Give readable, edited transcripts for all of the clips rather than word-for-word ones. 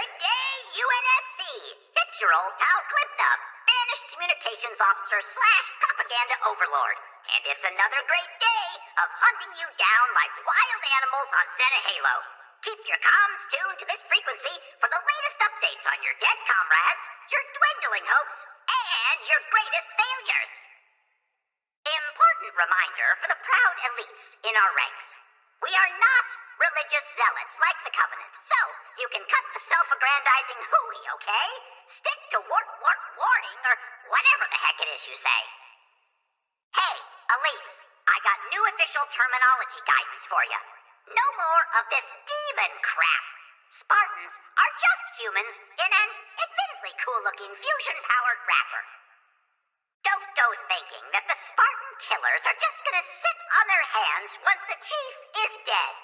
Good day, UNSC. It's your old pal Glibnub, Banished Communications Officer / Propaganda Overlord. And it's another great day of hunting you down like wild animals on Zeta Halo. Keep your comms tuned to this frequency for the latest updates on your dead comrades, your dwindling hopes, and your greatest failures. Important reminder for the proud elites in our ranks. We are not religious zealots like the Covenant, so you can cut the self-aggrandizing hooey, okay? Stick to warning or whatever the heck it is you say. Hey, elites, I got new official terminology guidance for you. No more of this demon crap. Spartans are just humans in an admittedly cool-looking fusion-powered wrapper. Don't go thinking that the Spartan killers are just gonna sit on their hands once the chief is dead.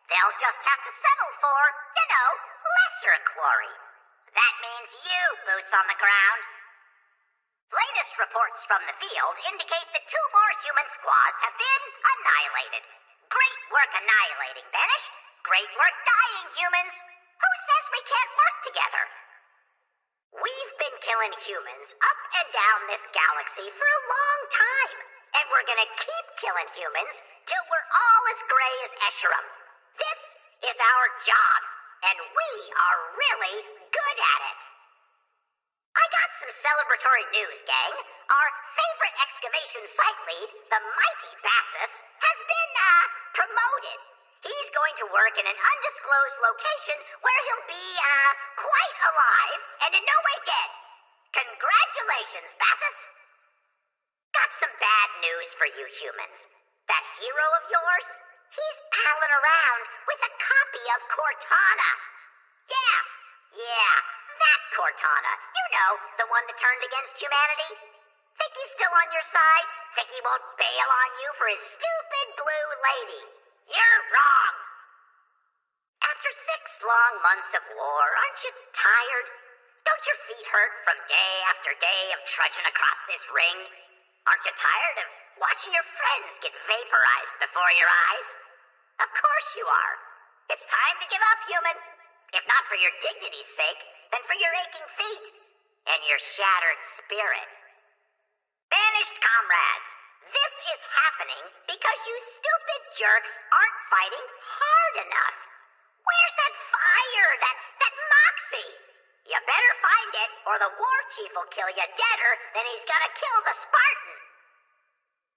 They'll just have to settle for, lesser glory. That means you, boots on the ground. Latest reports from the field indicate that 2 more human squads have been annihilated. Great work annihilating, Banished. Great work dying, humans. Who says we can't work together? We've been killing humans up and down this galaxy for a long time, and we're gonna keep killing humans till we're all as gray as Escharum. This is our job, and we are really good at it. I got some celebratory news, gang. Our favorite excavation site lead, the mighty Bassus, has been, promoted. He's going to work in an undisclosed location where he'll be, quite alive and in no way dead. Congratulations, Bassus. Got some bad news for you humans. That hero of yours, he's palling around with a copy of Cortana. Yeah, that Cortana. You know, the one that turned against humanity. Think he's still on your side? Think he won't bail on you for his stupid blue lady? You're wrong. After 6 long months of war, aren't you tired? Don't your feet hurt from day after day of trudging across this ring? Aren't you tired of watching your friends get vaporized before your eyes? Of course you are. It's time to give up, human. If not for your dignity's sake, then for your aching feet and your shattered spirit. Banished comrades, this is happening because you stupid jerks aren't fighting hard enough. Where's that fire, that moxie? You better find it, or the war chief will kill you deader than he's gonna kill the Spartan.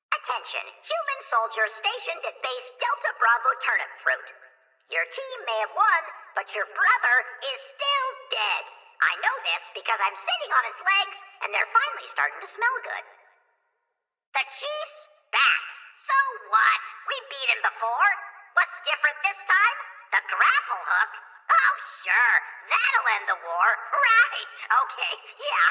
Attention, human soldiers stationed at base Delta Bravo Turnip Fruit. Your team may have won, but your brother is still dead. I know this because I'm sitting on his legs, and they're finally starting to smell good. The chief's back. So what? We beat him before. What's different this time? The grapple hook? Oh, sure. That'll end the war. Right. Okay. Yeah.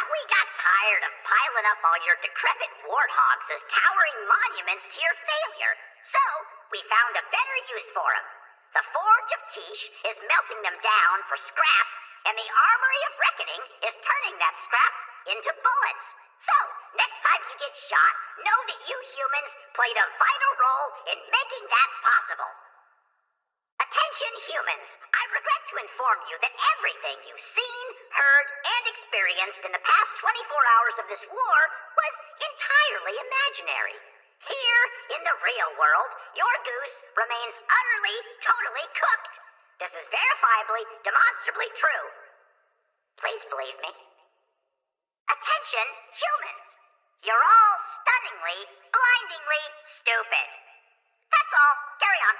We got tired of piling up all your decrepit warthogs as towering monuments to your failure. So, we found a better use for them. The Forge of Tish is melting them down for scrap, and the Armory of Reckoning is turning that scrap into bullets. So, next time you get shot, know that you humans played a vital role in making that possible. Attention humans, I regret to inform you that everything you've seen, heard, and experienced in the past 24 hours of this war was entirely imaginary. Here, in the real world, your goose remains utterly, totally cooked. This is verifiably, demonstrably true. Please believe me. Attention, humans! You're all stunningly, blindingly stupid. That's all. Carry on.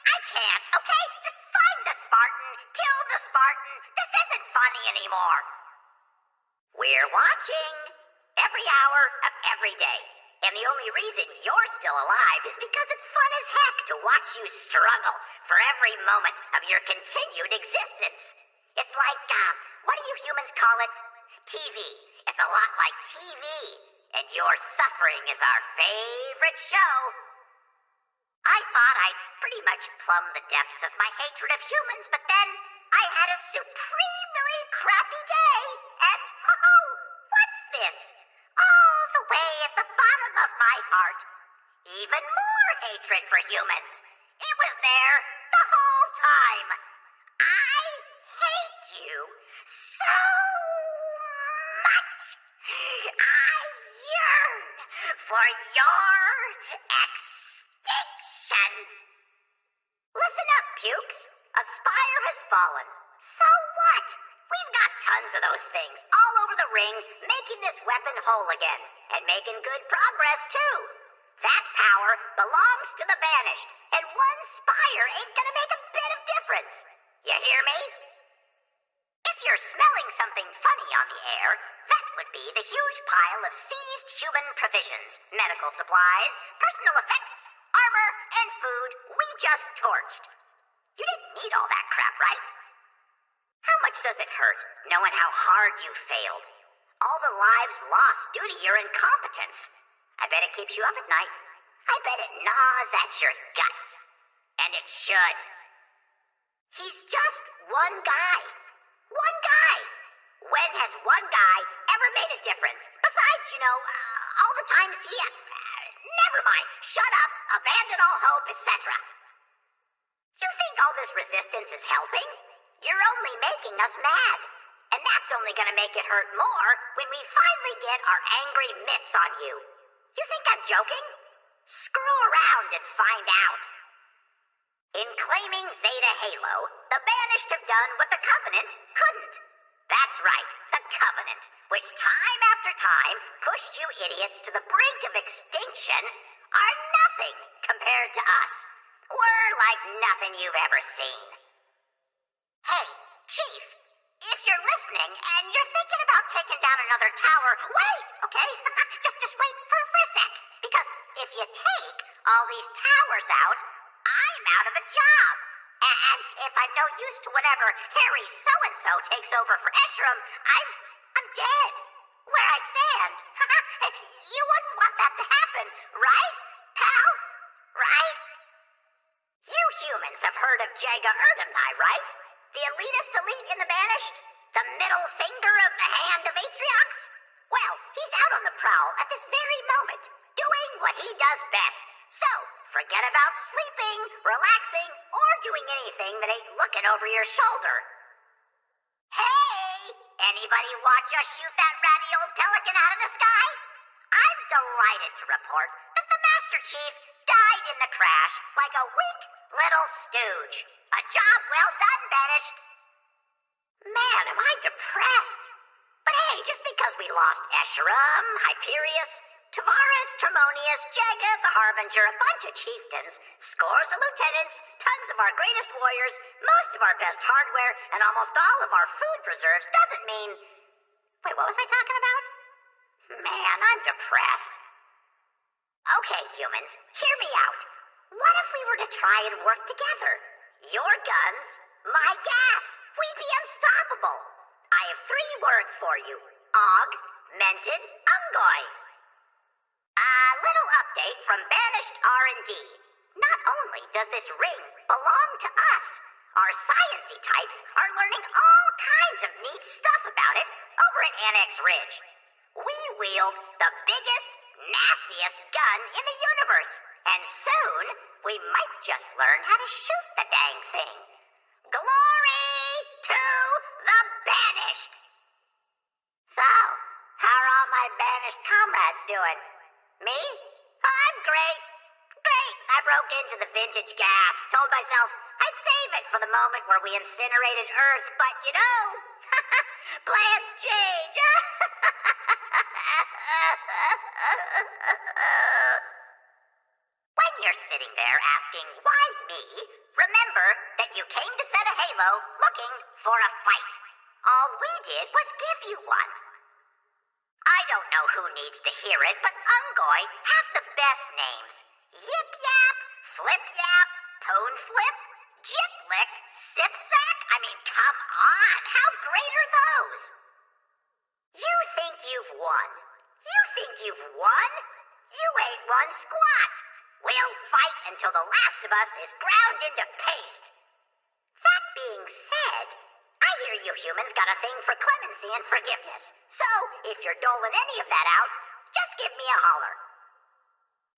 I can't, okay? Just find the Spartan, kill the Spartan. This isn't funny anymore. We're watching every hour of every day. And the only reason you're still alive is because it's fun as heck to watch you struggle for every moment of your continued existence. It's like, what do you humans call it? TV. It's a lot like TV. And your suffering is our favorite show. I thought I'd pretty much plumbed the depths of my hatred of humans, but then I had a supremely crappy day. And, what's this? All the way at the bottom of my heart. Even more hatred for humans. A spire has fallen. So what? We've got tons of those things all over the ring, making this weapon whole again, and making good progress, too. That power belongs to the Banished, and one spire ain't gonna make a bit of difference. You hear me? If you're smelling something funny on the air, that would be the huge pile of seized human provisions, medical supplies, personal effects, armor, and food we just torched. You didn't need all that crap, right? How much does it hurt, knowing how hard you failed? All the lives lost due to your incompetence. I bet it keeps you up at night. I bet it gnaws at your guts. And it should. He's just one guy. One guy. When has one guy ever made a difference? Besides, all the times he... never mind. Shut up, abandon all hope, etc. You think all this resistance is helping? You're only making us mad. And that's only gonna make it hurt more when we finally get our angry mitts on you. You think I'm joking? Screw around and find out. In claiming Zeta Halo, the Banished have done what the Covenant couldn't. That's right, the Covenant, which time after time pushed you idiots to the brink of extinction, are nothing compared to us. We're like nothing you've ever seen. Hey, Chief, if you're listening and you're thinking about taking down another tower, wait, okay? just wait for a sec. Because if you take all these towers out, I'm out of a job. And if I'm no use to whatever Harry so-and-so takes over for Esheram, I'm dead. Where I stand. You wouldn't want that to happen, right, pal? Right? You humans have heard of Jaga Erdemni, right? The elitist elite in the Banished? The middle finger of the hand of Atriox? Well, he's out on the prowl at this very moment, doing what he does best. So, forget about sleeping, relaxing, or doing anything that ain't looking over your shoulder. Hey! Anybody watch us shoot that ratty old pelican out of the sky? I'm delighted to report that the Master Chief died in the crash like a weak little stooge. A job well done, Banished. Man, am I depressed. But hey, just because we lost Esheram, Hyperius, Tavares, Tremonius, Jaga, the Harbinger, a bunch of chieftains, scores of lieutenants, tons of our greatest warriors, most of our best hardware, and almost all of our food reserves doesn't mean... Wait, what was I talking about? Man, I'm depressed. Okay, humans, hear me out. What if we were to try and work together? Your guns, my gas. We'd be unstoppable. I have 3 words for you. Augmented Ungoy. A little update from Banished R&D. Not only does this ring belong to us, our sciencey types are learning all kinds of neat stuff about it over at Annex Ridge. We wield the biggest, nastiest gun in the universe, and soon we might just learn how to shoot the dang thing. Glory to the Banished! So, how are all my Banished comrades doing? Me? I'm great. Great. I broke into the vintage gas, told myself I'd save it for the moment where we incinerated Earth, but plans change. When you're sitting there asking, why me, remember that you came to set a halo looking for a fight. All we did was give you one. I don't know who needs to hear it, but Ungoy have the best names. Yip Yap, Flip Yap, Pone Flip, Jip Lick, Sip Sack. I mean, come on, how great are those? You think you've won? You think you've won? You ain't won squat. We'll fight until the last of us is ground into paste. That being said, I hear you humans got a thing for clemency and forgiveness. So, if you're doling any of that out, just give me a holler.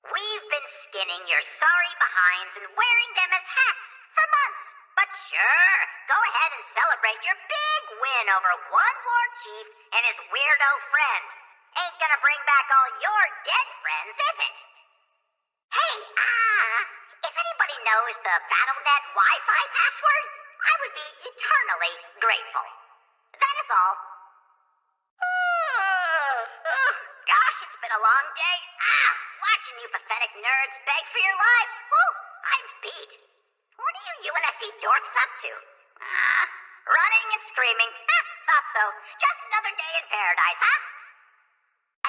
We've been skinning your sorry behinds and wearing them as hats for months. But sure, go ahead and celebrate your big win over one war chief and his weirdo friend. Ain't gonna bring back all your dead friends, is it? Hey, if anybody knows the BattleNet Wi-Fi password, I would be eternally grateful. That is all. Gosh, it's been a long day. Watching you pathetic nerds beg for your lives. Whew, I'm beat. What are you UNSC dorks up to? Running and screaming. Thought so. Just another day in paradise, huh?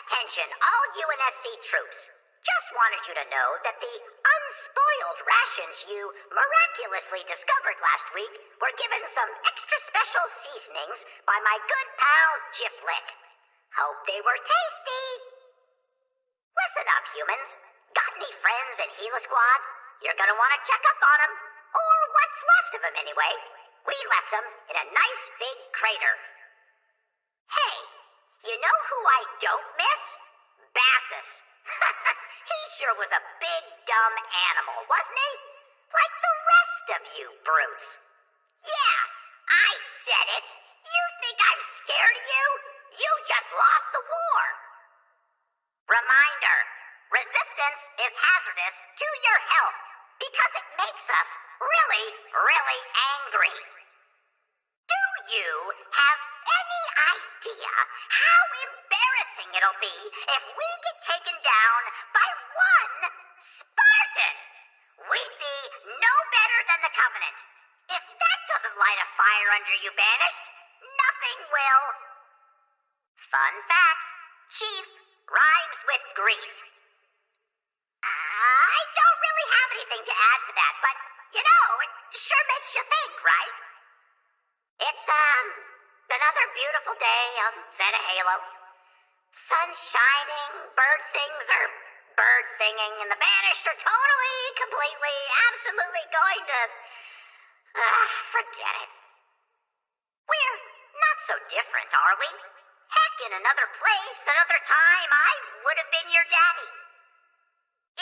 Attention, all UNSC troops. Just wanted you to know that the unspoiled rations you miraculously discovered last week were given some extra special seasonings by my good pal Jiflick. Hope they were tasty. Listen up, humans. Got any friends in Gila Squad? You're gonna want to check up on them. Or what's left of them, anyway. We left them in a nice big crater. Hey, you know who I don't miss? Bassus. He sure was a big, dumb animal, wasn't he? Like the rest of you brutes. Yeah, I said it. You think I'm scared of you? You just lost the war. Reminder, resistance is hazardous to your health because it makes us really, really angry. Do you have any idea how embarrassing it'll be if we get taken down by one Spartan? We'd be no better than the Covenant. If that doesn't light a fire under you, Banished, nothing will. Fun fact, Chief rhymes with grief. I don't really have anything to add to that, but, you know, it sure makes you think, right? It's, another beautiful day on Zeta Halo. Sun's shining, bird things are bird thinging, and the Banished are totally, completely, absolutely going to... forget it. We're not so different, are we? Heck, in another place, another time, I would have been your daddy.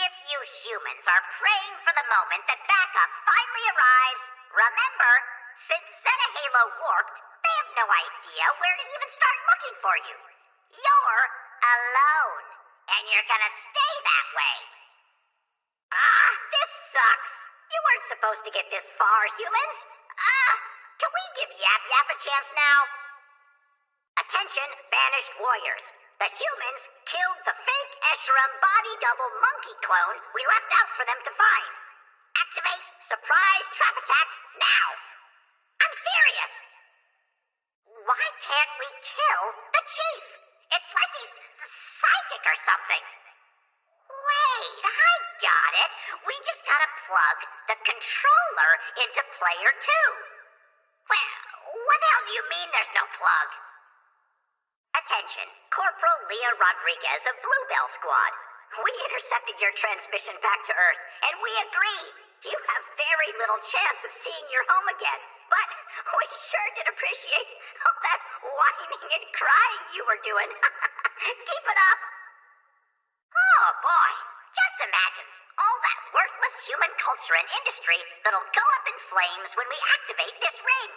If you humans are praying for the moment that backup finally arrives, remember, since Zeta Halo warped, they have no idea where to even start looking for you. You're alone, and you're gonna stay that way. This sucks. You weren't supposed to get this far, humans. Can we give Yap Yap a chance now? Attention, Banished warriors. The humans killed the fake Esheram body double monkey clone we left out for them to find. Activate surprise trap attack now. I'm serious. Why can't we kill the chief? It's like he's psychic or something. Wait, I got it. We just gotta plug the controller into player 2. Well, what the hell do you mean there's no plug? Attention, Corporal Leah Rodriguez of Bluebell Squad. We intercepted your transmission back to Earth, and we agree. You have very little chance of seeing your home again, but we sure did appreciate all that whining and crying you were doing. Keep it up. Oh boy, just imagine all that worthless human culture and industry that'll go up in flames when we activate this ring.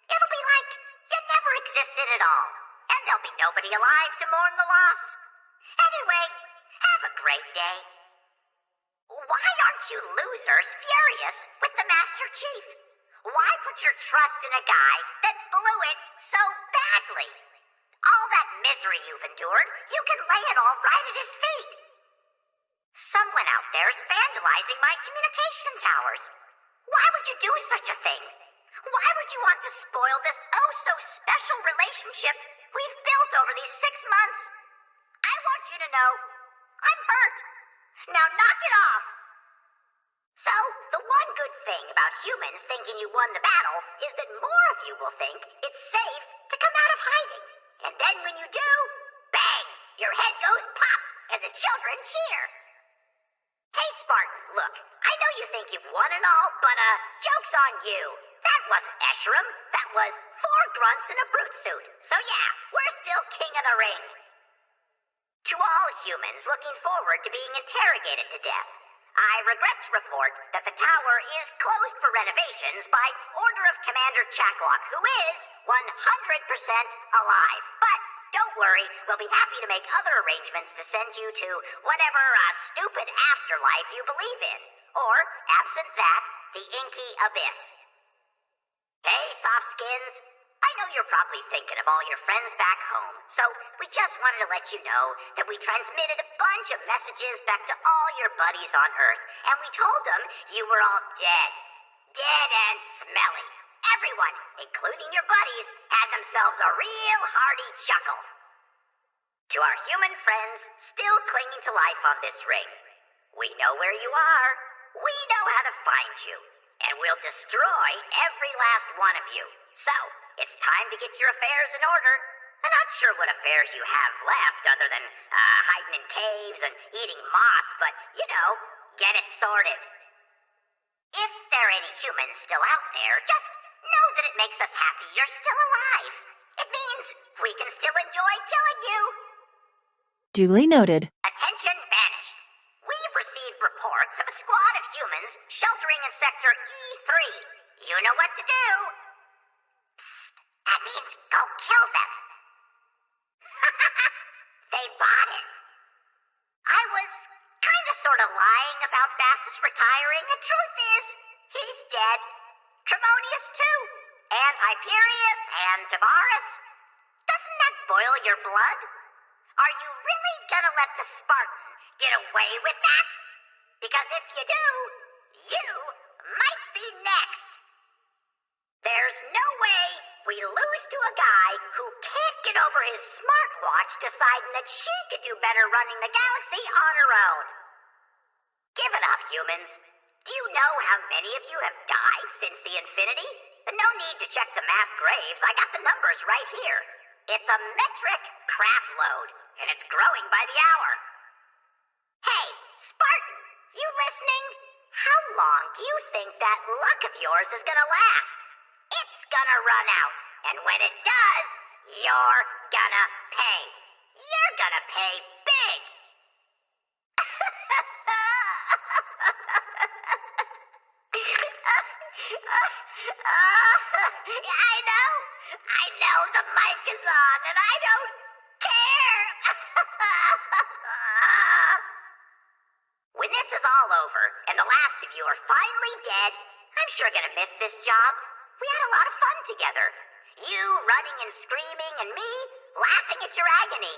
It'll be like you never existed at all. And there'll be nobody alive to mourn the loss. Anyway, have a great day. Why aren't you losers furious with the Master Chief? Why put your trust in a guy that blew it so badly? All that misery you've endured, you can lay it all right at his feet. Someone out there's vandalizing my communication towers. Why would you do such a thing? Why would you want to spoil this oh-so-special relationship we've built over these 6 months? I want you to know, I'm hurt. Now knock it off. So, the one good thing about humans thinking you won the battle is that more of you will think it's safe to come out of hiding. And then when you do, bang, your head goes pop, and the children cheer. Hey, Spartan, look, I know you think you've won and all, but, joke's on you. That wasn't Esheram. That was 4 grunts in a brute suit. So yeah, we're still king of the ring. To all humans looking forward to being interrogated to death, I regret to report that the tower is closed for renovations by order of Commander Chaklock, who is 100% alive. But don't worry, we'll be happy to make other arrangements to send you to whatever stupid afterlife you believe in. Or, absent that, the inky abyss. skins? I know you're probably thinking of all your friends back home, so we just wanted to let you know that we transmitted a bunch of messages back to all your buddies on Earth, and we told them you were all dead. Dead and smelly. Everyone, including your buddies, had themselves a real hearty chuckle. To our human friends still clinging to life on this ring, we know where you are, we know how to find you, and we'll destroy every last one of you. So, it's time to get your affairs in order. I'm not sure what affairs you have left other than hiding in caves and eating moss, but, get it sorted. If there are any humans still out there, just know that it makes us happy you're still alive. It means we can still enjoy killing you. Duly noted. Attention, Banished. We've received reports of a squad of humans sheltering in Sector E3. You know what to do. Psst, that means go kill them. They bought it. I was sort of lying about Bassus retiring. The truth is, he's dead. Tremonius too. And Hyperius and Tavares. Doesn't that boil your blood? Are you really gonna let the Spartan get away with that? Because if you do, you might be next. There's no way we lose to a guy who can't get over his smartwatch deciding that she could do better running the galaxy on her own. Give it up, humans. Do you know how many of you have died since the Infinity? No need to check the mass graves. I got the numbers right here. It's a metric crap load, and it's growing by the hour. Hey, Spartan, you listening? How long do you think that luck of yours is gonna last? It's gonna run out, and when it does, you're gonna pay. You're gonna pay big. I know the mic is on, and I don't care. When this is all over, and the last of you are finally dead, I'm sure gonna miss this job. We had a lot of fun together. You running and screaming, and me laughing at your agony.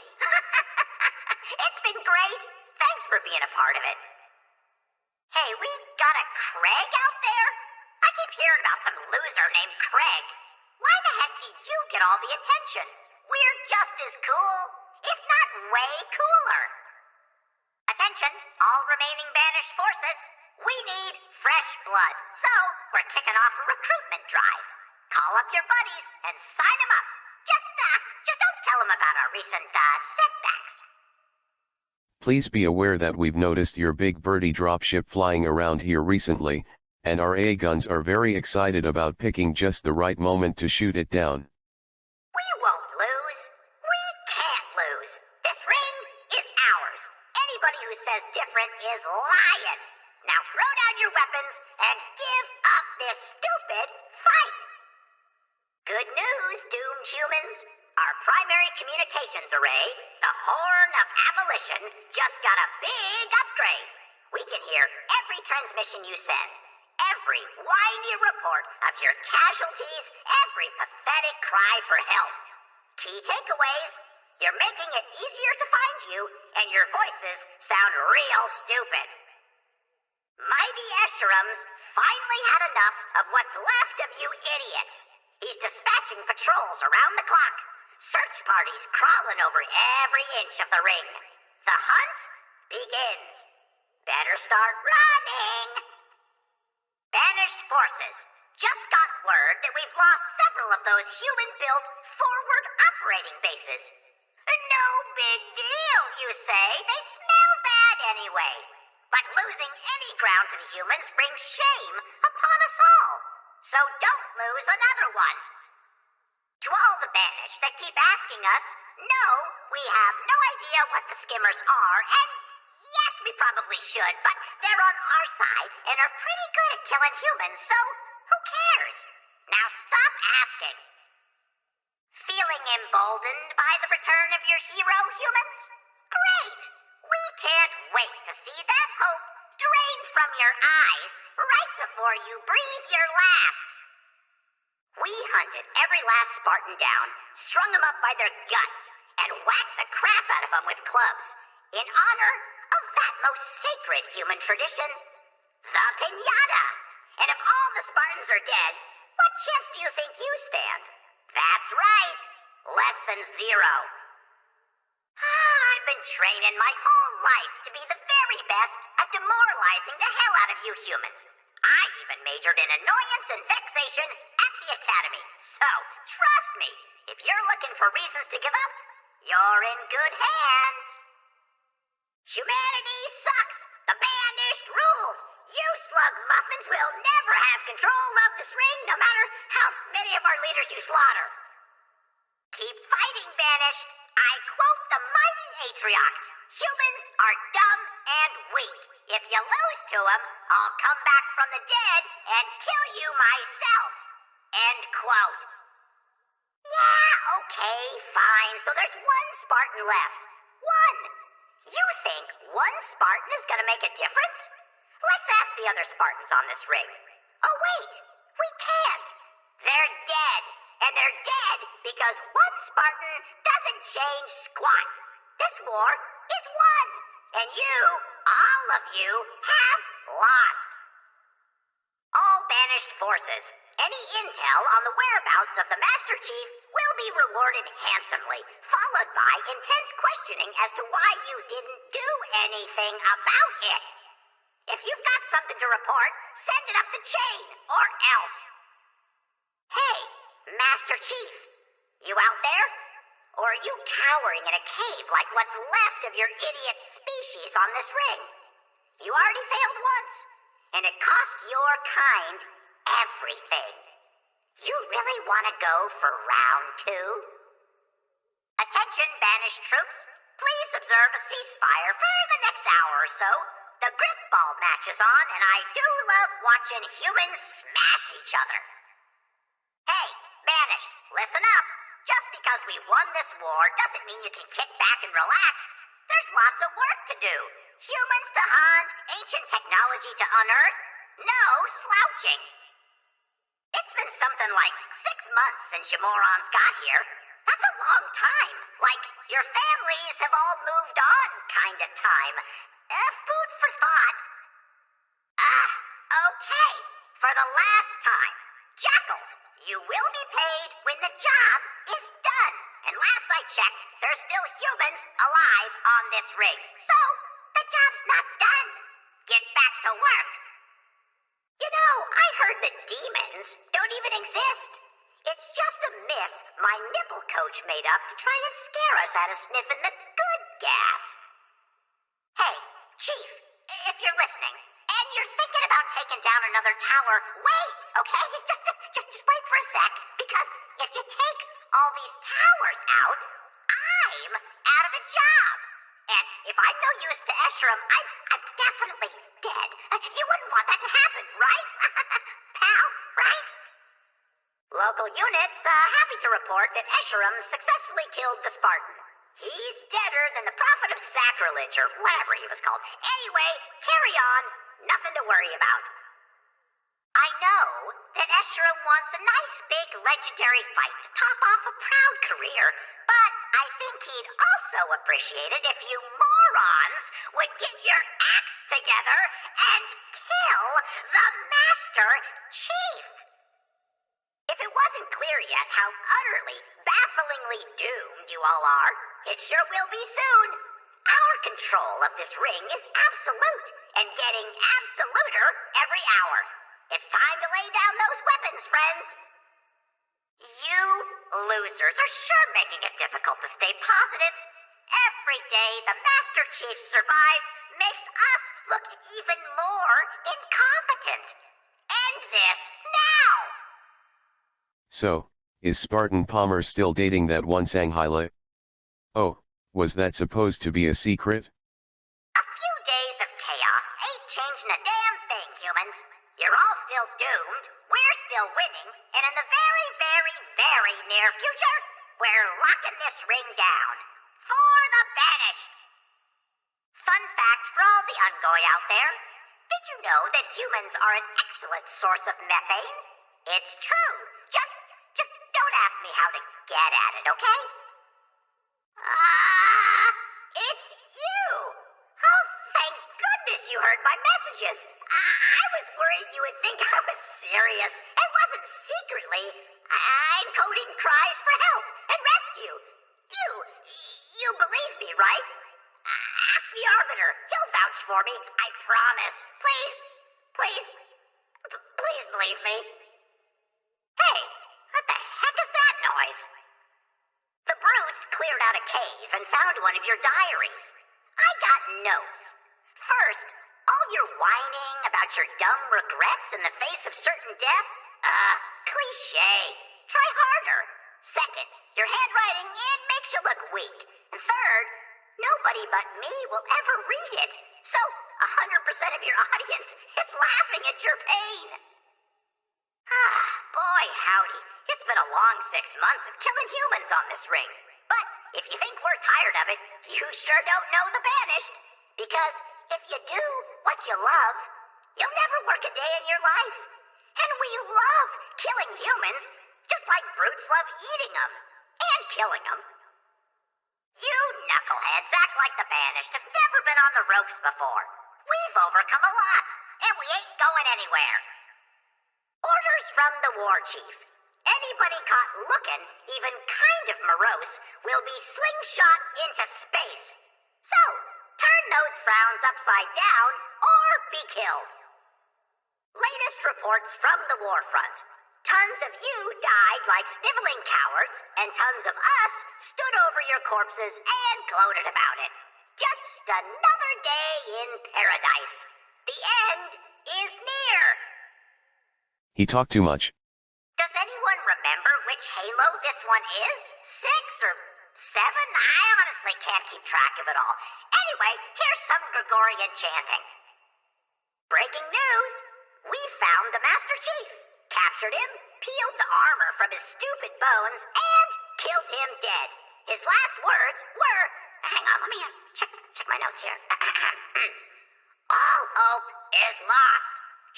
It's been great. Thanks for being a part of it. Hey, we got a Craig out there? I keep hearing about some loser named Craig. Why the heck do you get all the attention? We're just as cool, if not way cooler. Attention, all remaining Banished forces. We need fresh blood, so we're kicking off a recruitment drive. Call up your buddies and sign them up. Just don't tell them about our recent setbacks. Please be aware that we've noticed your big birdie dropship flying around here recently, and our AA guns are very excited about picking just the right moment to shoot it down. We won't lose. We can't lose. This ring is ours. Anybody who says different is lying. Now throw down your weapons and give up this stupid fight. Good news, doomed humans. Our primary communications array, the Horn of Abolition, just got a big upgrade. We can hear every transmission you send, every whiny report of your casualties, every pathetic cry for help. Key takeaways: you're making it easier to find you, and your voices sound real stupid. Mighty Escherum's finally had enough of what's left of you idiots. He's dispatching patrols around the clock. Search parties crawling over every inch of the ring. The hunt begins. Better start running. Banished forces. Just got word that we've lost several of those human-built forward operating bases. No big deal, you say. They smell bad anyway. But losing any ground to the humans brings shame upon us all. So don't lose another one. To all the Banished that keep asking us, no, we have no idea what the skimmers are, and yes, we probably should, but they're on our side and are pretty good at killing humans, so who cares? Now stop asking. Feeling emboldened by the return of your hero, humans? Great! We can't wait to see that hope drain from your eyes right before you breathe your last. We hunted every last Spartan down, strung them up by their guts, and whacked the crap out of them with clubs, in honor of that most sacred human tradition, the piñata. And if all the Spartans are dead, what chance do you think you stand? That's right, less than zero. I've been training my whole life to be the very best at demoralizing the hell out of you humans. I even majored in annoyance and vexation at the academy. So, trust me, if you're looking for reasons to give up, you're in good hands. Humanity sucks. The Banished rules. You slug muffins will never have control of this ring, no matter how many of our leaders you slaughter. Keep fighting, Banished. I quote the mighty Atriox. Humans are dumb and weak. If you lose to them, I'll come back from the dead and kill you myself. End quote. Yeah, okay, fine. So there's one Spartan left. One. You think one Spartan is gonna make a difference? Let's ask the other Spartans on this ring. Oh wait, we can't. They're dead. And they're dead because one Spartan doesn't change squat. This war is won. And you, all of you, have lost. All Banished forces, any intel on the whereabouts of the Master Chief will be rewarded handsomely, followed by intense questioning as to why you didn't do anything about it. If you've got something to report, send it up the chain, or else. Hey, Master Chief, you out there? Or are you cowering in a cave like what's left of your idiot species on this ring? You already failed once, and it cost your kind everything. You really want to go for round 2? Attention, Banished troops. Please observe a ceasefire for the next hour or so. The grip ball match is on, and I do love watching humans smash each other. Hey, Banished, listen up. Just because we won this war doesn't mean you can kick back and relax. There's lots of work to do. Humans to hunt, ancient technology to unearth. No slouching. It's been something like 6 months since you morons got here. That's a long time. Like, your families have all moved on kind of time. Food for thought. Okay. For the last time. Jackals, you will be paid when the job is done. And last I checked, there's still humans alive on this ring. So, the job's not done. Get back to work. You know, I heard that demons don't even exist. It's just a myth my nipple coach made up to try and scare us out of sniffing the good gas. Hey, Chief, if you're listening, and you're thinking about taking down another tower, wait, okay? Just wait for a sec, because if you take all these towers out, I'm out of a job. And if I'm no use to Esheram, I'm definitely dead. You wouldn't want that to happen, right? Pal, right? Local units, happy to report that Esheram successfully killed the Spartan. He's deader than the prophet of sacrilege, or whatever he was called. Anyway, carry on. Nothing to worry about. I know that Esheram wants a nice big legendary fight to top off a proud career, but I think he'd also appreciate it if you morons would get your acts together and kill the Master Chief. If it wasn't clear yet how utterly, bafflingly doomed you all are, it sure will be soon. Our control of this ring is absolute, and getting absoluter every hour. It's time to lay down those weapons, friends. You losers are sure making it difficult to stay positive. Every day the Master Chief survives makes us look even more incompetent. End this now! So, is Spartan Palmer still dating that one Sanghyla? Oh, was that supposed to be a secret? A few days of chaos ain't changing a damn thing, humans. You're all still doomed, we're still winning, and in the very, very, very near future, we're locking this ring down. For the Banished! Fun fact for all the ungoy out there. Did you know that humans are an excellent source of methane? It's true. Just Don't ask me how to get at it, okay? It's you! Oh, thank goodness you heard my messages. I was worried you would think I was serious and wasn't secretly encoding cries for help and rescue. You believe me, right? Ask the Arbiter. He'll vouch for me. I promise. Please believe me. Hey, what the heck is that noise? The brutes cleared out a cave and found one of your diaries. I got notes. First, all your whining about your dumb regrets in the face of certain death? Cliche. Try harder. Second, your handwriting, it makes you look weak. And third, nobody but me will ever read it. So, 100% of your audience is laughing at your pain. Boy, howdy. It's been a long 6 months of killing humans on this ring. But if you think we're tired of it, you sure don't know the Banished. Because if you do what you love, you'll never work a day in your life. And we love killing humans, just like brutes love eating them and killing them. You knuckleheads act like the Banished have never been on the ropes before. We've overcome a lot, and we ain't going anywhere. Orders from the war chief. Anybody caught looking even kind of morose will be slingshot into space. So, turn those frowns upside down or be killed. Latest reports from the war front. Tons of you died like sniveling cowards, and tons of us stood over your corpses and gloated about it. Just another day in paradise. The end is near. He talked too much. Does anyone remember which Halo this one is? 6 or 7? I honestly can't keep track of it all. Anyway, here's some Gregorian chanting. Breaking news! We found the Master Chief, captured him, peeled the armor from his stupid bones, and killed him dead. His last words were... Hang on, let me check my notes here. All hope is lost.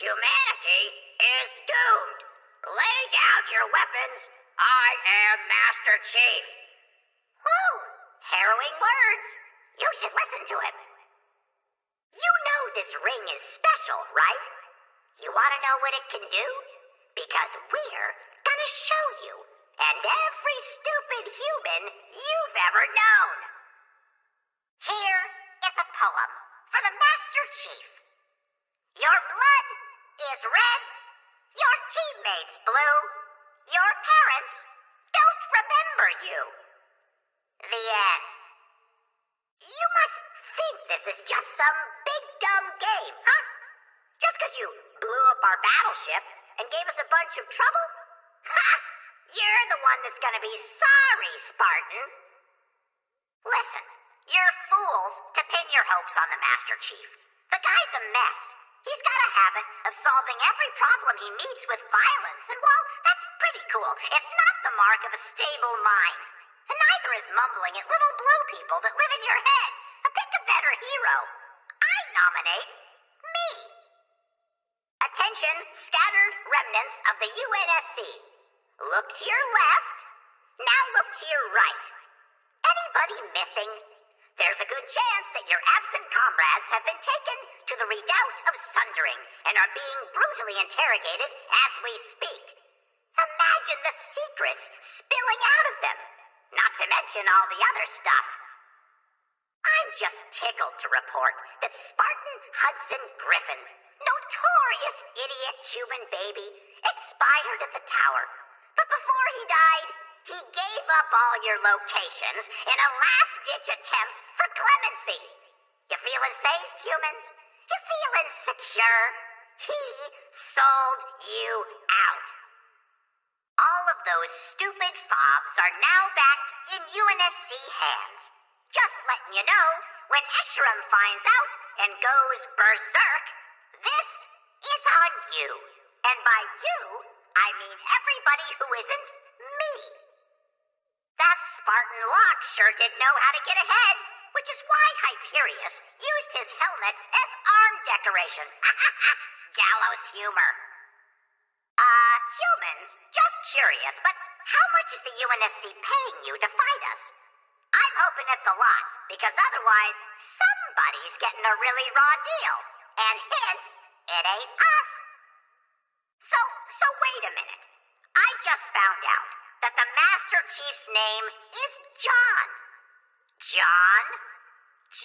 Humanity is doomed. Lay down your weapons. I am Master Chief. Whew, harrowing words. You should listen to him. You know this ring is special, right? You want to know what it can do? Because we're gonna show you, and every stupid human you've ever known. Here is a poem for the Master Chief. Your blood is red, your teammates blue, your parents don't remember you. The end. You must think this is just some big dumb game, huh? Just because you blew up our battleship and gave us a bunch of trouble? Ha! You're the one that's gonna be sorry, Spartan. Listen, you're fools to pin your hopes on the Master Chief. The guy's a mess. He's got a habit of solving every problem he meets with violence, and while that's pretty cool, it's not the mark of a stable mind. And neither is mumbling at little blue people that live in your head. Pick a better hero. I nominate me. Attention, scattered remnants of the UNSC. Look to your left, now look to your right. Anybody missing? There's a good chance that your absent comrades have been taken to the redoubt of Sundering and are being brutally interrogated as we speak. Imagine the secrets spilling out of them, not to mention all the other stuff. I'm just tickled to report that Spartan Hudson Griffin, notorious idiot human baby, expired at the tower. But before he died, he gave up all your locations in a last-ditch attempt for clemency. You feeling safe, humans? You feeling secure? He sold you out. All of those stupid fobs are now back in UNSC hands. Just letting you know, when Esheram finds out and goes berserk, this is on you. And by you, I mean everybody who isn't me. That Spartan Locke sure did know how to get ahead, which is why Hyperius used his helmet as arm decoration. Gallows humor. Humans, just curious, but how much is the UNSC paying you to fight us? I'm hoping it's a lot, because otherwise, somebody's getting a really raw deal. And hint, it ain't us. So wait a minute. I just found out that the Master Chief's name is John. John?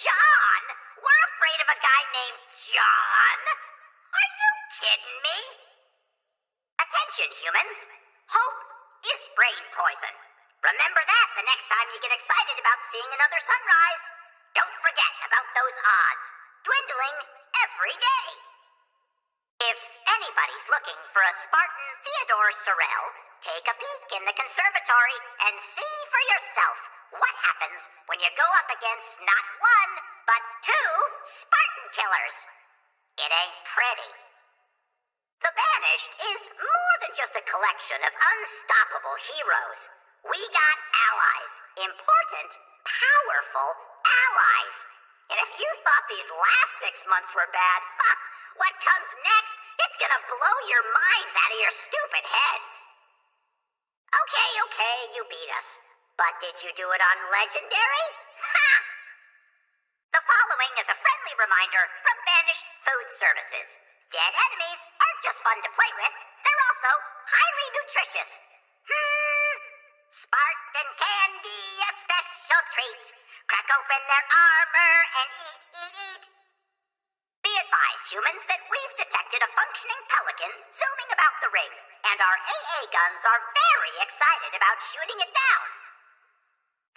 John? We're afraid of a guy named John? Are you kidding me? Attention, humans. Hope is brain poison. Remember that the next time you get excited about seeing another sunrise. Don't forget about those odds, dwindling every day. If anybody's looking for a Spartan Theodore Sorel, take a peek in the conservatory and see for yourself what happens when you go up against not one, but two Spartan killers. It ain't pretty. The Banished is more than just a collection of unstoppable heroes. We got allies. Important, powerful allies. And if you thought these last 6 months were bad, what comes next, it's gonna blow your minds out of your stupid heads. Okay, you beat us. But did you do it on Legendary? Ha! The following is a friendly reminder from Banished Food Services. Dead enemies aren't just fun to play with, they're also highly nutritious. Spartan candy, a special treat. Crack open their armor and eat. Be advised, humans, that we've detected a functioning pelican zooming about the ring, and our AA guns are very excited about shooting it down.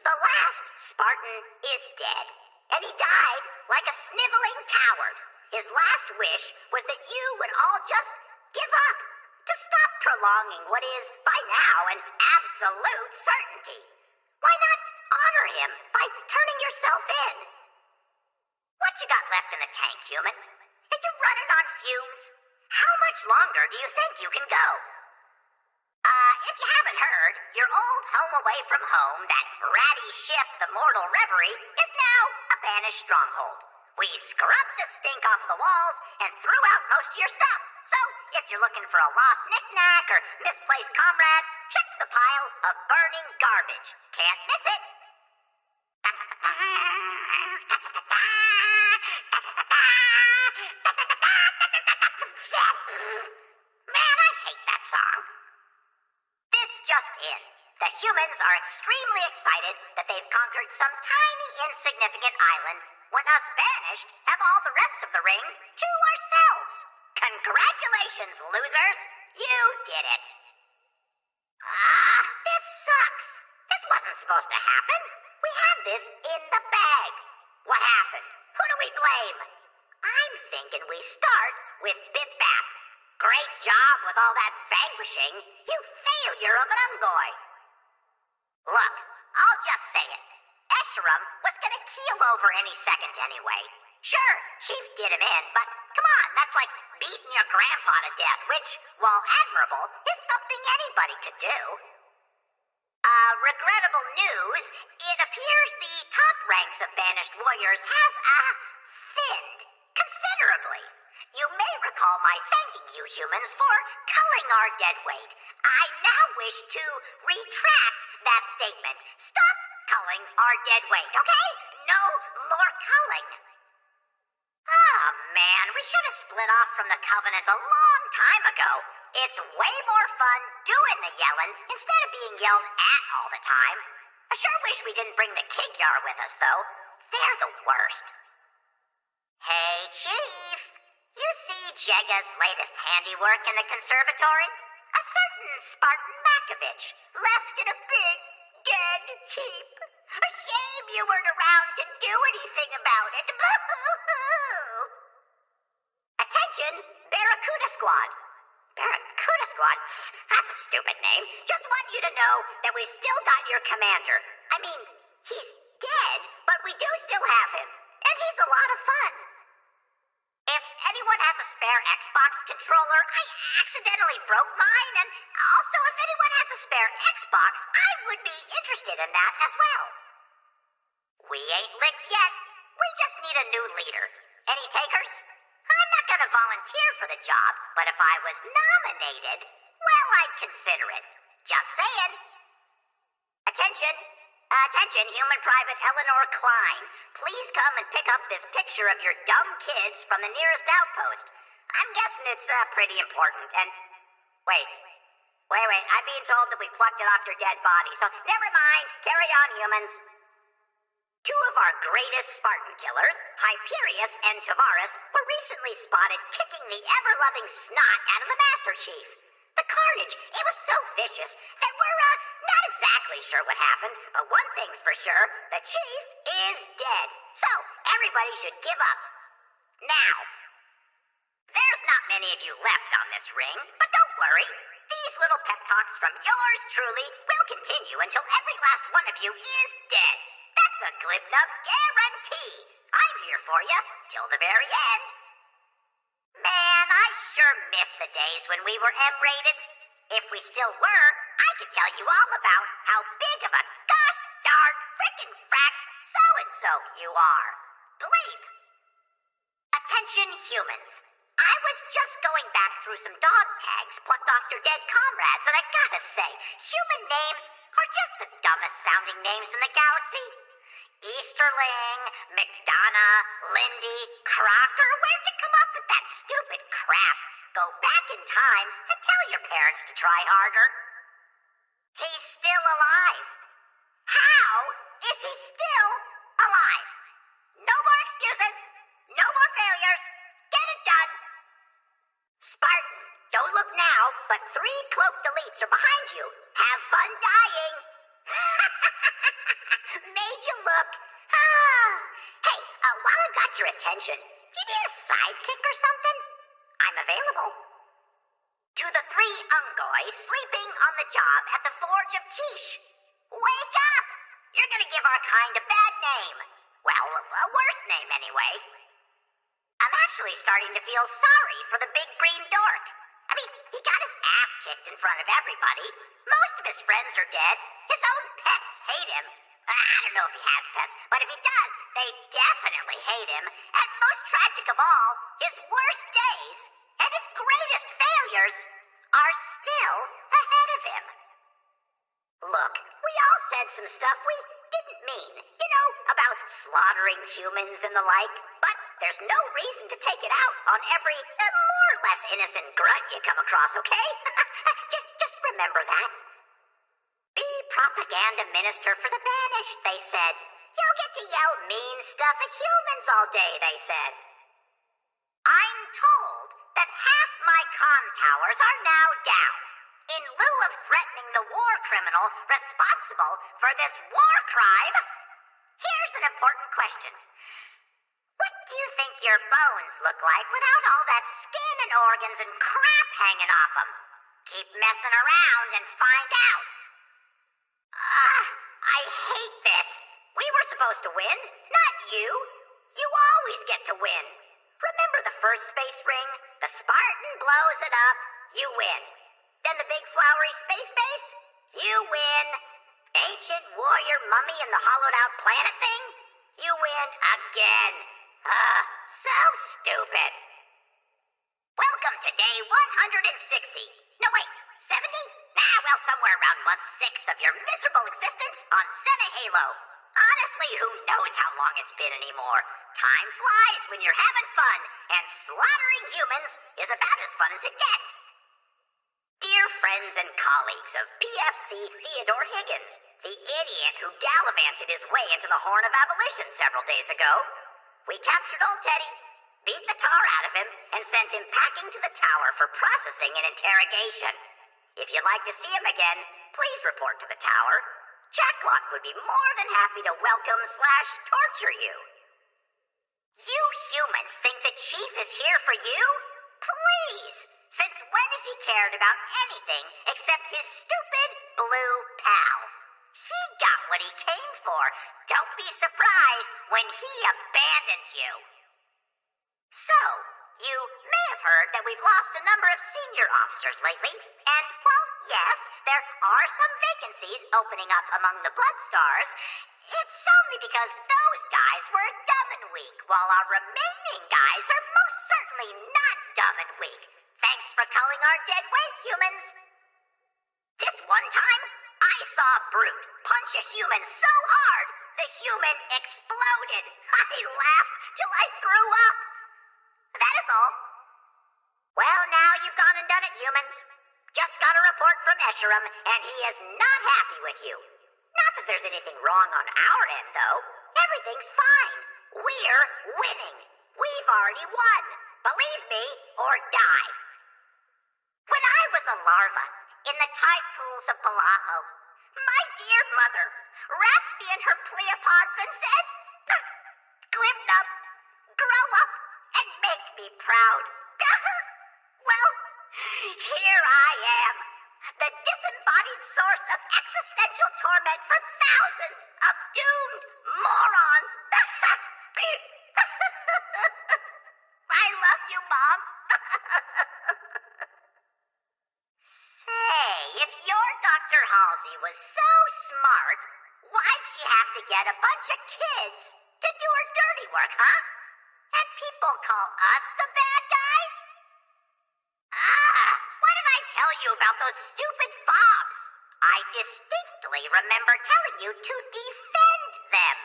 The last Spartan is dead, and he died like a sniveling coward. His last wish was that you would all just give up, to stop prolonging what is, by now, an absolute certainty. Why not honor him by turning yourself in? What you got left in the tank, human? Are you running on fumes? How much longer do you think you can go? If you haven't heard, your old home away from home, that ratty ship, the Mortal Reverie, is now a Banished stronghold. We scrubbed the stink off the walls and threw out most of your stuff. So, if you're looking for a lost knick-knack or misplaced comrade, check the pile of burning garbage. Can't miss it. Man, I hate that song. This just in. The humans are extremely excited that they've conquered some tiny, insignificant island, when us Banished have all the rest of the ring to ourselves. Congratulations, losers! You did it. This sucks. This wasn't supposed to happen. We had this in the bag. What happened? Who do we blame? I'm thinking we start with Bip Bap. Great job with all that vanquishing, you failure of an Ungoy. Look, I'll just say it. Escharum was gonna keel over any second anyway. Sure, Chief did him in, but come on, that's like beating your grandpa to death, which, while admirable, is something anybody could do. Regrettable news, it appears the top ranks of Banished warriors has, thinned considerably. You may recall my thanking you humans for culling our dead weight. I now wish to retract that statement. Stop culling our dead weight, okay? No more culling. Man, we should have split off from the Covenant a long time ago. It's way more fun doing the yelling instead of being yelled at all the time. I sure wish we didn't bring the Kigyar with us, though. They're the worst. Hey, Chief. You see Jega's latest handiwork in the conservatory? A certain Spartan Makovich, left in a big, dead heap. A shame you weren't around to do anything about it. Boo-hoo-hoo! Attention, Barracuda Squad. Barracuda Squad? That's a stupid name. Just want you to know that we still got your commander. I mean, he's dead, but we do still have him. And he's a lot of fun. If anyone has a spare Xbox controller, I accidentally broke mine, and also if anyone has a spare Xbox, I would be interested in that as well. We ain't licked yet. We just need a new leader. Any takers? I'm not gonna volunteer for the job, but if I was nominated, well, I'd consider it. Just saying. Attention! Attention, Human Private Eleanor Klein. Please come and pick up this picture of your dumb kids from the nearest outpost. I'm guessing it's pretty important, and... Wait. I'm being told that we plucked it off your dead body, so never mind. Carry on, humans. Two of our greatest Spartan killers, Hyperius and Tavares, were recently spotted kicking the ever-loving snot out of the Master Chief. The carnage, it was so vicious that we're, not exactly sure what happened, but one thing's for sure, the Chief is dead. So, everybody should give up. Now, there's not many of you left on this ring, but don't worry. These little pep talks from yours truly will continue until every last one of you is dead. That's a Glibnub guarantee. I'm here for you till the very end. Man, I sure miss the days when we were M-rated. If we still were, I could tell you all about how big of a gosh darn frickin' frack so-and-so you are. Bleep! Attention humans. I was just going back through some dog tags plucked off your dead comrades, and I gotta say, human names are just the dumbest sounding names in the galaxy. Easterling, McDonough, Lindy, Crocker, where'd you come up with that stupid crap? Go back in time and tell your parents to try harder. He's still alive. How is he still alive? No more excuses. No more failures. Get it done. Spartan, don't look now, but 3 cloaked elites are behind you. Have fun dying. Made you look. Hey, while I've got your attention, do you need a sidekick or something? I'm available. To the 3 Ungoys sleeping on the job at the Forge of Tish. Wake up! You're gonna give our kind a bad name. Well, a worse name anyway. I'm actually starting to feel sorry for the big green dork. I mean, he got his ass kicked in front of everybody. Most of his friends are dead. His own pets hate him. I don't know if he has pets, but if he does, they definitely hate him. And most tragic of all, his worst days and his greatest failures are still ahead of him. Look, we all said some stuff we didn't mean. You know, about slaughtering humans and the like. But there's no reason to take it out on every more or less innocent grunt you come across, okay? just remember that. Be propaganda minister for the Banished, they said. You'll get to yell mean stuff at humans all day, they said. I'm told that half my comm towers are now down. In lieu of threatening the war criminal responsible for this war crime, here's an important question. What do you think your bones look like without all that skin and organs and crap hanging off them? Keep messing around and find out. I hate this. We were supposed to win, not you. You always get to win. Remember the first space ring? The Spartan blows it up, you win. Then the big flowery space base? You win. Ancient warrior mummy and the hollowed out planet thing? You win again. So stupid. Welcome to day 160. No, wait, 70? Nah, well, somewhere around month 6 of your miserable existence on Halo. Honestly, who knows how long it's been anymore? Time flies when you're having fun, and slaughtering humans is about as fun as it gets. Dear friends and colleagues of PFC Theodore Higgins, the idiot who gallivanted his way into the Horn of Abolition several days ago, we captured old Teddy, beat the tar out of him, and sent him packing to the tower for processing and interrogation. If you'd like to see him again, please report to the tower. Jacklock would be more than happy to welcome/torture you. You humans think the Chief is here for you? Please! Since when has he cared about anything except his stupid blue pal? He got what he came for. Don't be surprised when he abandons you. So, you may have heard that we've lost a number of senior officers lately, and, well, yes, there are some vacancies opening up among the Bloodstars. It's only because those guys were dumb and weak, while our remaining guys are most certainly not dumb and weak. Thanks for culling our dead weight, humans. This one time, I saw a brute punch a human so hard, the human exploded. I laughed till I threw up. That is all. Well, now you've gone and done it, humans. Just got a report from Escharum, and he is not happy with you. Not that there's anything wrong on our end, though. Everything's fine. We're winning. We've already won. Believe me, or die. When I was a larva in the tide pools of Balaho, my dear mother wrapped me in her pleopods and said, Glibnub, grow up and make me proud. Well, here I am, the disembodied source of existential torment for thousands of doomed morons. I love you, Mom. Say, if your Dr. Halsey was so smart, why'd she have to get a bunch of kids to do her dirty work, huh? And people call us the bad guys? Why did I tell you about those stupid fobs? I distinctly remember telling you to defend them,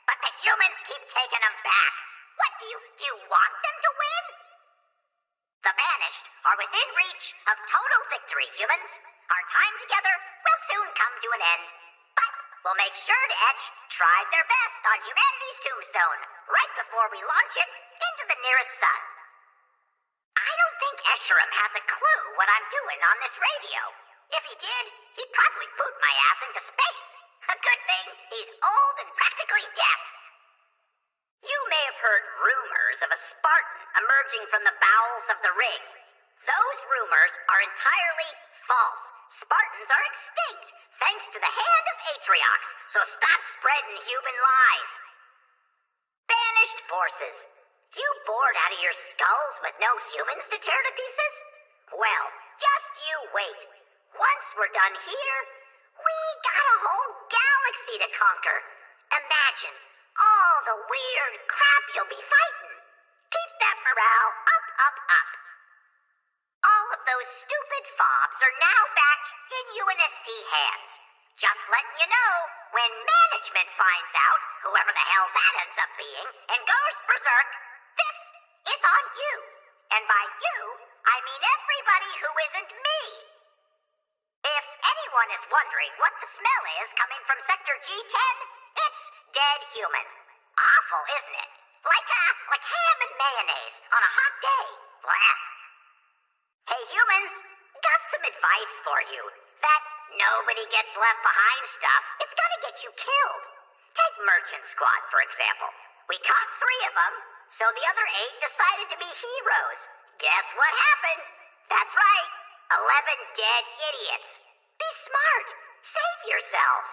but the humans keep taking them back. What do you want them to win? The Banished are within reach of total victory, humans. Our time together will soon come to an end, but we'll make sure to etch tried their best on humanity's tombstone right before we launch it into the nearest sun. I don't think Escharum has a clue what I'm doing on this radio. If he did, he'd probably boot my ass into space. A good thing he's old and practically deaf. You may have heard rumors of a Spartan emerging from the bowels of the ring. Those rumors are entirely false. Spartans are extinct, thanks to the hand of Atriox, so stop spreading human lies. Banished forces. You bored out of your skulls with no humans to tear to pieces? Well, just you wait. Once we're done here, we got a whole galaxy to conquer. Imagine all the weird crap you'll be fighting. Keep that morale up, up, up. All of those stupid fobs are now back in UNSC hands. Just letting you know, when management finds out, whoever the hell that ends up being, and goes berserk, this is on you. And by you, I mean everybody who isn't me. If anyone is wondering what the smell is coming from Sector G10, it's dead human. Awful, isn't it? Like ham and mayonnaise on a hot day. Blah. Hey humans, got some advice for you. That nobody gets left behind stuff, it's gonna get you killed. Take Merchant Squad, for example. We caught 3 of them, so the other 8 decided to be heroes. Guess what happened? That's right, 11 dead idiots. Be smart. Save yourselves.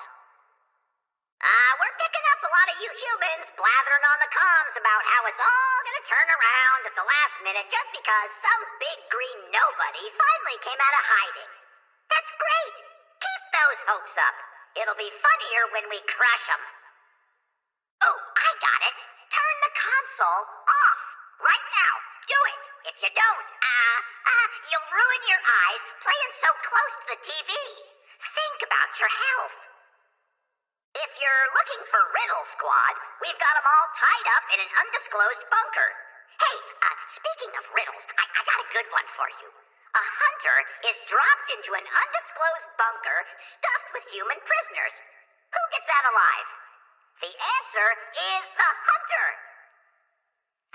We're picking up a lot of you humans blathering on the comms about how it's all gonna turn around at the last minute just because some big green nobody finally came out of hiding. That's great. Keep those hopes up. It'll be funnier when we crush them. Oh, I got it. Turn the console off. Right now. Do it. If you don't, you'll ruin your eyes playing so close to the TV. Think about your health. If you're looking for Riddle Squad, we've got them all tied up in an undisclosed bunker. Hey, speaking of riddles, I got a good one for you. A hunter is dropped into an undisclosed bunker stuffed with human prisoners. Who gets out alive? The answer is the hunter.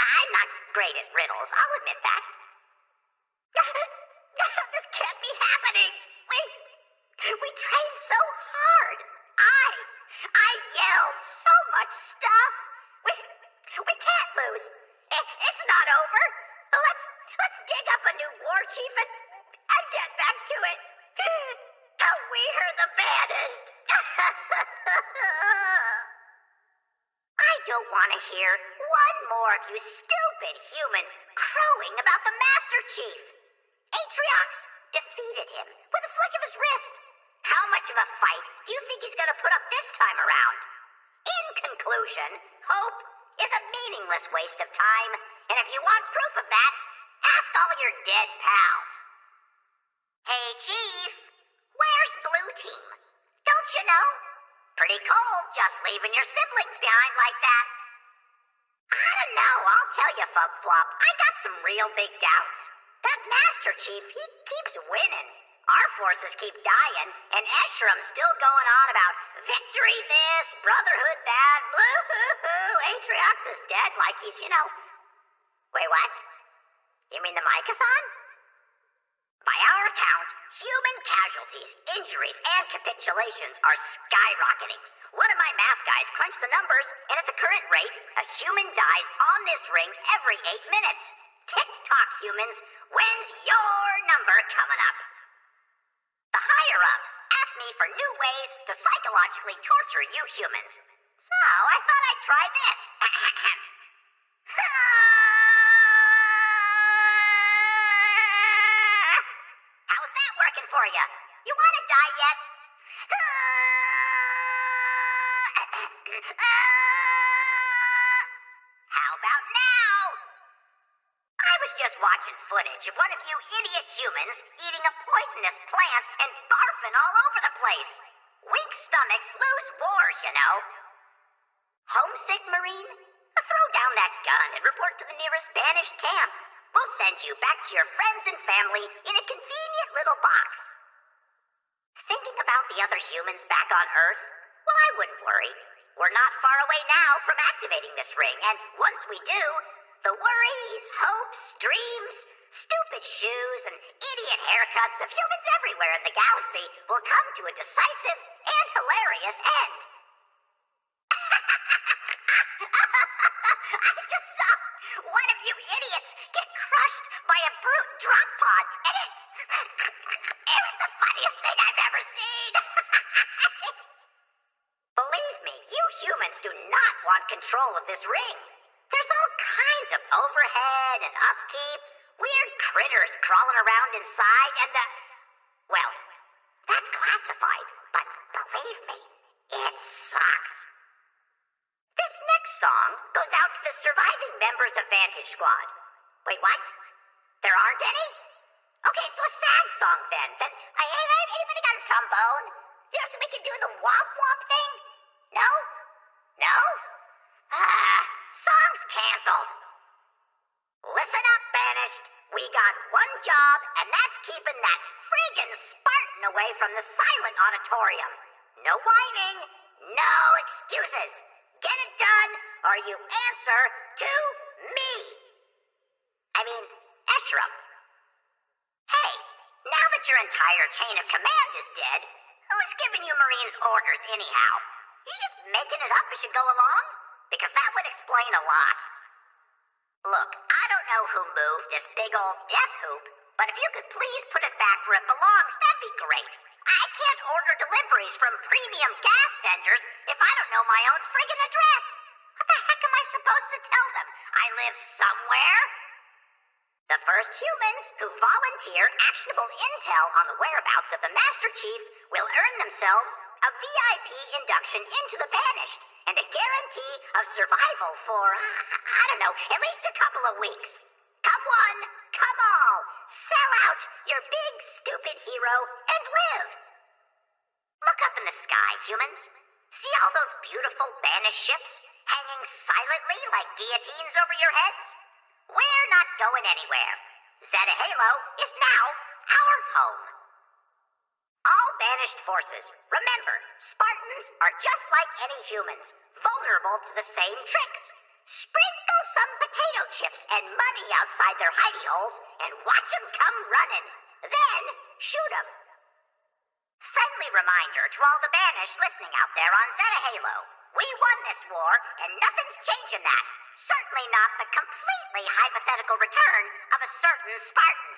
I'm not great at riddles, I'll admit that. This can't be happening. We trained so hard. I yelled so much stuff. We can't lose. It's not over. Let's dig up a new war chief and get back to it. We're the Banished. I don't want to hear one more of you stupid humans crowing about the Master Chief. Atriox defeated him with a flick of his wrist. How much of a fight do you think he's going to put up this time around? In conclusion, hope is a meaningless waste of time, and if you want proof of that, ask all your dead pals. Hey, Chief, where's team. Don't you know? Pretty cold just leaving your siblings behind like that. I don't know, I'll tell you, Flop, I got some real big doubts. That Master Chief, he keeps winning. Our forces keep dying, and Escherum's still going on about victory this, brotherhood that, blue-hoo-hoo, Atriox is dead like he's, Wait, what? You mean the mic is on? By our count, human casualties, injuries, and capitulations are skyrocketing. One of my math guys crunched the numbers, and at the current rate, a human dies on this ring every 8 minutes. Tick-tock, humans, when's your number coming up? The higher-ups asked me for new ways to psychologically torture you humans. So I thought I'd try this. How's that working for you? You want to die yet? How about now? I was just watching footage of one of you idiot humans eating a poisonous plant and barfing all over the place. Weak stomachs lose wars, you know. Homesick, Marine? Throw down that gun and report to the nearest Banished camp. We'll send you back to your friends and family in a convenient little box. Thinking about the other humans back on Earth? Well, I wouldn't worry. We're not far away now from activating this ring, and once we do, the worries, hopes, dreams, stupid shoes, and idiot haircuts of humans everywhere in the galaxy will come to a decisive and hilarious end. I just saw one of you idiots get crushed by a brute drop pod, and it was the funniest thing I've ever seen. Believe me, you humans do not want control of this ring. There's all kinds of overhead and upkeep, weird critters crawling around inside, and well, that's classified, but believe me, it sucks. This next song goes out to the surviving members of Vantage Squad. Wait, what? There aren't any? Okay, so a sad song then. Anybody got a trombone? So we can do the womp womp thing? No? No? Song's canceled. Listen up, Banished. We got one job, and that's keeping that friggin' Spartan away from the silent auditorium. No whining, no excuses. Get it done, or you answer to me. I mean, Escherum. Hey, now that your entire chain of command is dead, who's giving you Marines orders anyhow? You just making it up as you go along? Because that would explain a lot. Look, I don't know who moved this big old death hoop, but if you could please put it back where it belongs, that'd be great. I can't order deliveries from premium gas vendors if I don't know my own friggin' address. What the heck am I supposed to tell them? I live somewhere? The first humans who volunteer actionable intel on the whereabouts of the Master Chief will earn themselves a VIP induction into the Banished and a guarantee of survival for, I don't know, at least a couple of weeks. Come one, come all, sell out your big stupid hero and live. Look up in the sky, humans. See all those beautiful Banished ships hanging silently like guillotines over your heads? We're not going anywhere. Zeta Halo is now our home. All Banished forces, remember, Spartans are just like any humans, vulnerable to the same tricks. Sprinkle some potato chips and money outside their hidey holes and watch them come running. Then shoot them. Friendly reminder to all the Banished listening out there on Zeta Halo. We won this war, and nothing's changing that. Certainly not the completely hypothetical return of a certain Spartan.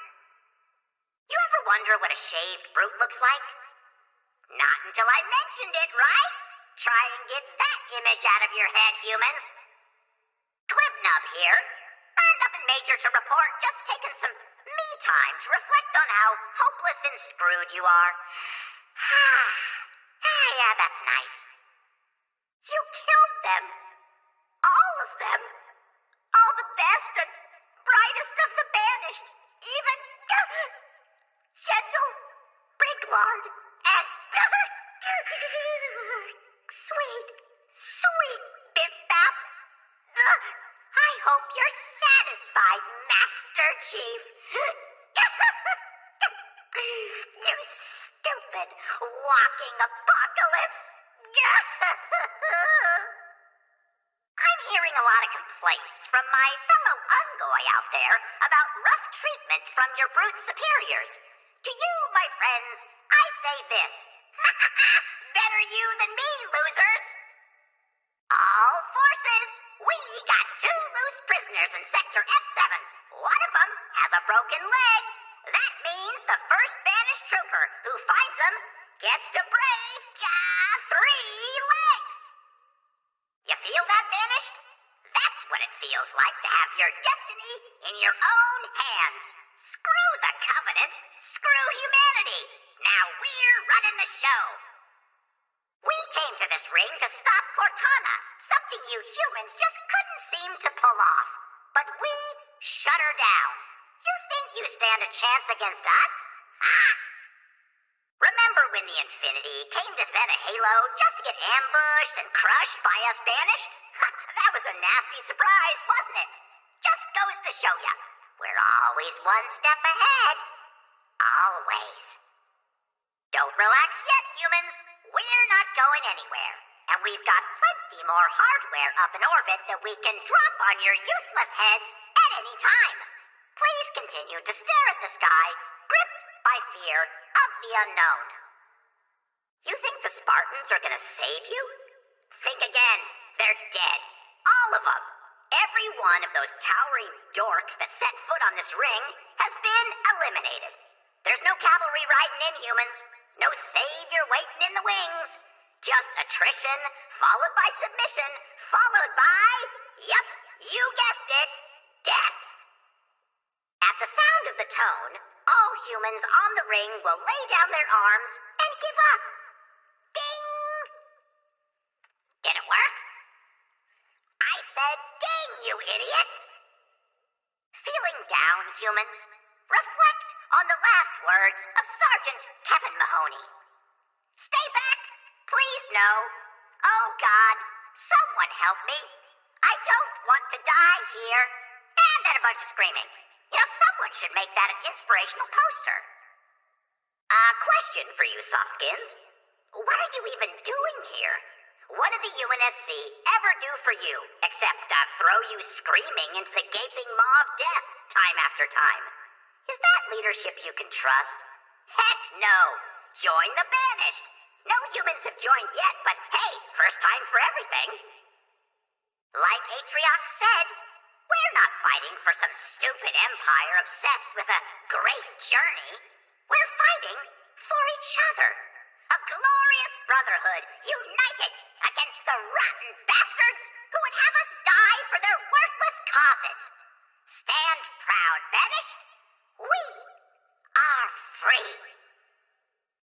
You ever wonder what a shaved brute looks like? Not until I mentioned it, right? Try and get that image out of your head, humans. Glibnub here. Nothing major to report, just taking some me time to reflect on how hopeless and screwed you are. Yeah, that's nice. You killed them. All of them. All the best and brightest of the Banished. Even Gentle, Briglard, and walking apocalypse. I'm hearing a lot of complaints from my fellow Ungoy out there about rough treatment from your brute superiors. To you, my friends, I say this. Better you than me, losers. All forces, we got 2 loose prisoners in Sector F7. One of them has a broken leg. That means the first banished trooper who finds him gets to break 3 legs. You feel that, Banished? That's what it feels like to have your destiny in your own hands. Screw the Covenant. Screw humanity. Now we're running the show. We came to this ring to stop Cortana, something you humans just couldn't seem to pull off. But we shut her down. You think you stand a chance against us? Ah! Remember when the Infinity came to set a halo just to get ambushed and crushed by us Banished? That was a nasty surprise, wasn't it? Just goes to show ya, we're always one step ahead. Always. Don't relax yet, humans. We're not going anywhere. And we've got plenty more hardware up in orbit that we can drop on your useless heads at any time. Please continue to stare at the sky, gripped by fear of the unknown. You think the Spartans are gonna save you? Think again. They're dead. All of them. Every one of those towering dorks that set foot on this ring has been eliminated. There's no cavalry riding in, humans. No savior waiting in the wings. Just attrition, followed by submission, followed by, yep, you guessed it, death. At the sound of the tone, all humans on the ring will lay down their arms and give up. Ding! Did it work? I said ding, you idiots! Feeling down, humans? Reflect on the last words of Sergeant Kevin Mahoney. Stay back, please no. Oh God, someone help me. I don't want to die here. And then a bunch of screaming. You know, someone should make that an inspirational poster. Question for you, Softskins. What are you even doing here? What did the UNSC ever do for you, except throw you screaming into the gaping maw of death time after time? Is that leadership you can trust? Heck no! Join the Banished! No humans have joined yet, but hey, first time for everything. Like Atriox said, we're not fighting for some stupid empire obsessed with a great journey. We're fighting for each other. A glorious brotherhood united against the rotten bastards who would have us die for their worthless causes. Stand proud, Banished. We are free.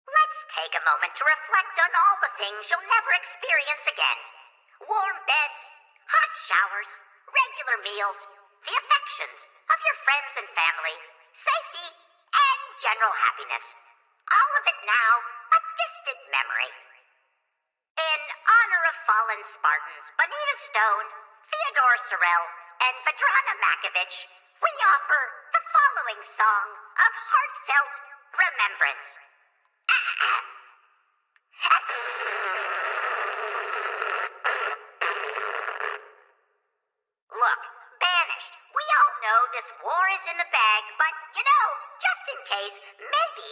Let's take a moment to reflect on all the things you'll never experience again. Warm beds, hot showers, regular meals, the affections of your friends and family, safety, and general happiness. All of it now a distant memory. In honor of fallen Spartans Bonita Stone, Theodore Sorel, and Vedrana Makovich, we offer the following song of heartfelt remembrance. Look, Banished, we all know this war is in the bag, but, you know, just in case, maybe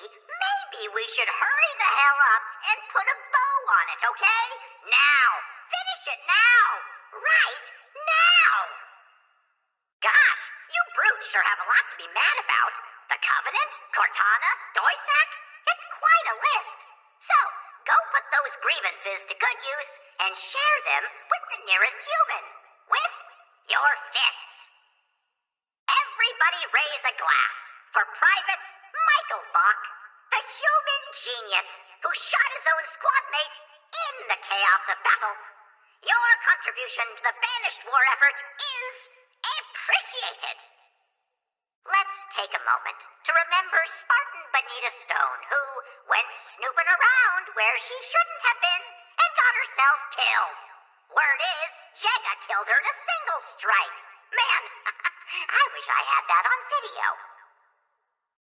we should hurry the hell up and put a bow on it, okay? Now! Finish it now! Right now! Gosh, you brutes sure have a lot to be mad about. The Covenant, Cortana, Doisak, it's quite a list. So, go put those grievances to good use and share them with the nearest human. With your fists. Everybody raise a glass for Private Michael Bach, the human genius who shot his own squad mate in the chaos of battle. Your contribution to the Banished war effort is appreciated. Let's take a moment to remember Spartan Bonita Stone, who went snooping around where she shouldn't have been and got herself killed. Word is, Jega killed her in a single strike. Man, I wish I had that on video.